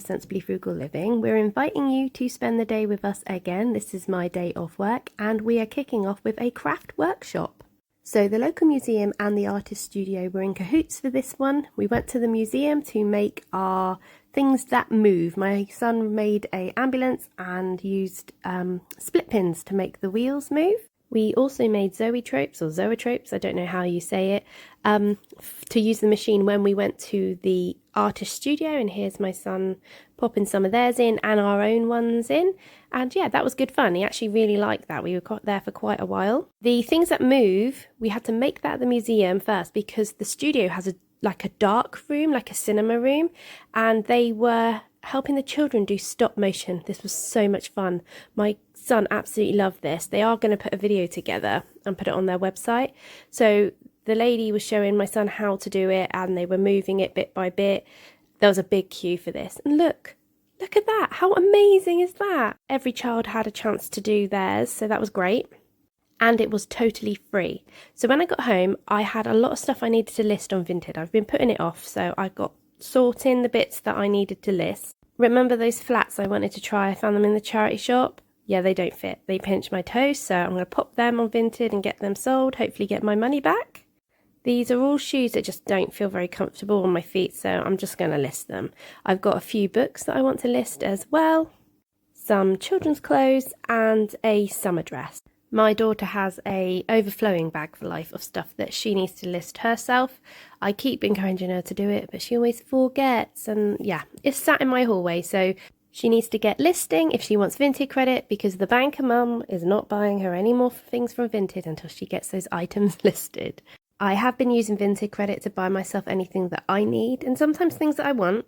Sensibly Frugal Living. We're inviting you to spend the day with us again. This is my day off work and we are kicking off with a craft workshop. So the local museum and the artist studio were in cahoots for this one. We went to the museum to make our things that move. My son made an ambulance and used split pins to make the wheels move. We also made zoetropes, or zoetropes, I don't know how you say it, to use the machine when we went to the artist studio. And here's my son popping some of theirs in and our own ones in. And yeah, that was good fun. He actually really liked that. We were there for quite a while. The things that move, we had to make that at the museum first because the studio has a dark room, like a cinema room, and they were helping the children do stop motion. This was so much fun. My son absolutely loved this. They are going to put a video together and put it on their website. So the lady was showing my son how to do it and they were moving it bit by bit. There was a big queue for this. And look at that. How amazing is that? Every child had a chance to do theirs, so that was great. And it was totally free. So when I got home, I had a lot of stuff I needed to list on Vinted. I've been putting it off, so I got sorting the bits that I needed to list. Remember those flats I wanted to try? I found them in the charity shop. Yeah, they don't fit. They pinch my toes, so I'm going to pop them on Vinted and get them sold, hopefully get my money back. These are all shoes that just don't feel very comfortable on my feet, so I'm just going to list them. I've got a few books that I want to list as well, some children's clothes and a summer dress. My daughter has a overflowing bag for life of stuff that she needs to list herself. I keep encouraging her to do it, but she always forgets. And yeah, it's sat in my hallway. So she needs to get listing if she wants Vinted credit, because the banker mum is not buying her any more things from Vinted until she gets those items listed. I have been using Vinted credit to buy myself anything that I need and sometimes things that I want.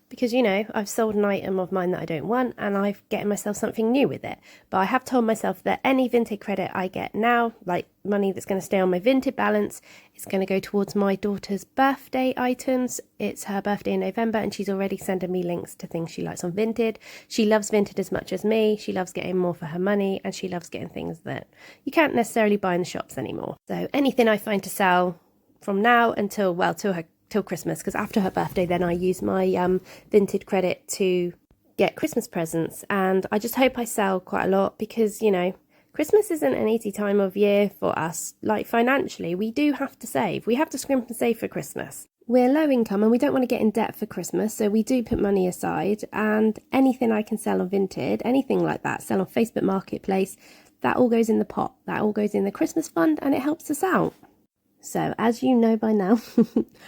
Because, you know, I've sold an item of mine that I don't want and I've getting myself something new with it. But I have told myself that any Vinted credit I get now, like money that's going to stay on my Vinted balance, is going to go towards my daughter's birthday items. It's her birthday in November and she's already sending me links to things she likes on Vinted. She loves Vinted as much as me. She loves getting more for her money and she loves getting things that you can't necessarily buy in the shops anymore. So anything I find to sell from now until, well, till Christmas, because after her birthday then I use my Vinted credit to get Christmas presents, and I just hope I sell quite a lot because, you know, Christmas isn't an easy time of year for us. Like financially, we do have to save. We have to scrimp and save for Christmas. We're low income and we don't want to get in debt for Christmas, so we do put money aside, and anything I can sell on Vinted, anything like that, sell on Facebook Marketplace, that all goes in the pot. That all goes in the Christmas fund and it helps us out. So, as you know by now,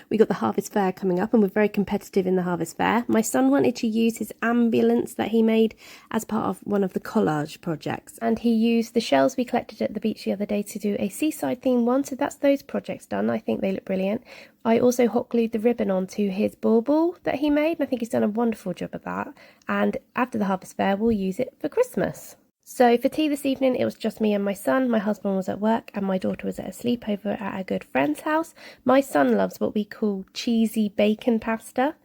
we got the Harvest Fair coming up and we're very competitive in the Harvest Fair. My son wanted to use his ambulance that he made as part of one of the collage projects. And he used the shells we collected at the beach the other day to do a seaside theme one. So that's those projects done. I think they look brilliant. I also hot glued the ribbon onto his bauble that he made. And I think he's done a wonderful job of that. And after the Harvest Fair, we'll use it for Christmas. So for tea this evening, it was just me and my son. My husband was at work and my daughter was at a sleepover at a good friend's house. My son loves what we call cheesy bacon pasta.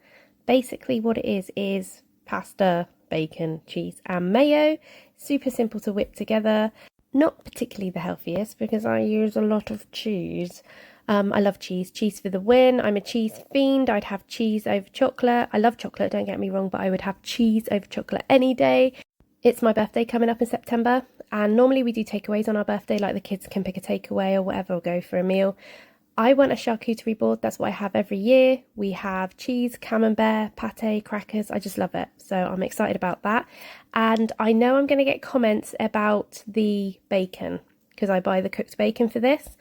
Basically what it is pasta, bacon, cheese and mayo. Super simple to whip together. Not particularly the healthiest because I use a lot of cheese. I love cheese. Cheese for the win. I'm a cheese fiend. I'd have cheese over chocolate. I love chocolate, don't get me wrong, but I would have cheese over chocolate any day. It's my birthday coming up in September, and normally we do takeaways on our birthday, like the kids can pick a takeaway or whatever or go for a meal. I want a charcuterie board. That's what I have every year. We have cheese, camembert, pate, crackers. I just love it. So I'm excited about that. And I know I'm going to get comments about the bacon because I buy the cooked bacon for this.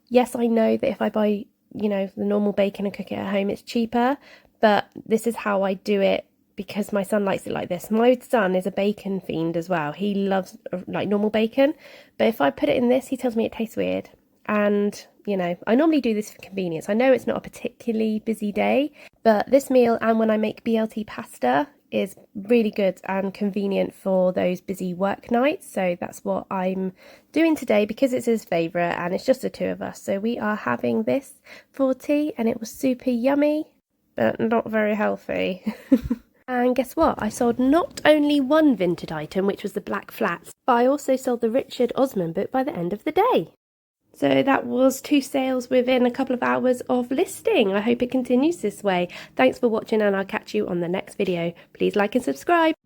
Yes, I know that if I buy, you know, the normal bacon and cook it at home, it's cheaper, but this is how I do it. Because my son likes it like this. My son is a bacon fiend as well. He loves like normal bacon. But if I put it in this, he tells me it tastes weird. And, you know, I normally do this for convenience. I know it's not a particularly busy day, but this meal and when I make BLT pasta is really good and convenient for those busy work nights. So that's what I'm doing today because it's his favourite and it's just the two of us. So we are having this for tea and it was super yummy, but not very healthy. And guess what? I sold not only one Vinted item, which was the black flats, but I also sold the Richard Osman book by the end of the day. So that was 2 sales within a couple of hours of listing. I hope it continues this way. Thanks for watching, and I'll catch you on the next video. Please like and subscribe.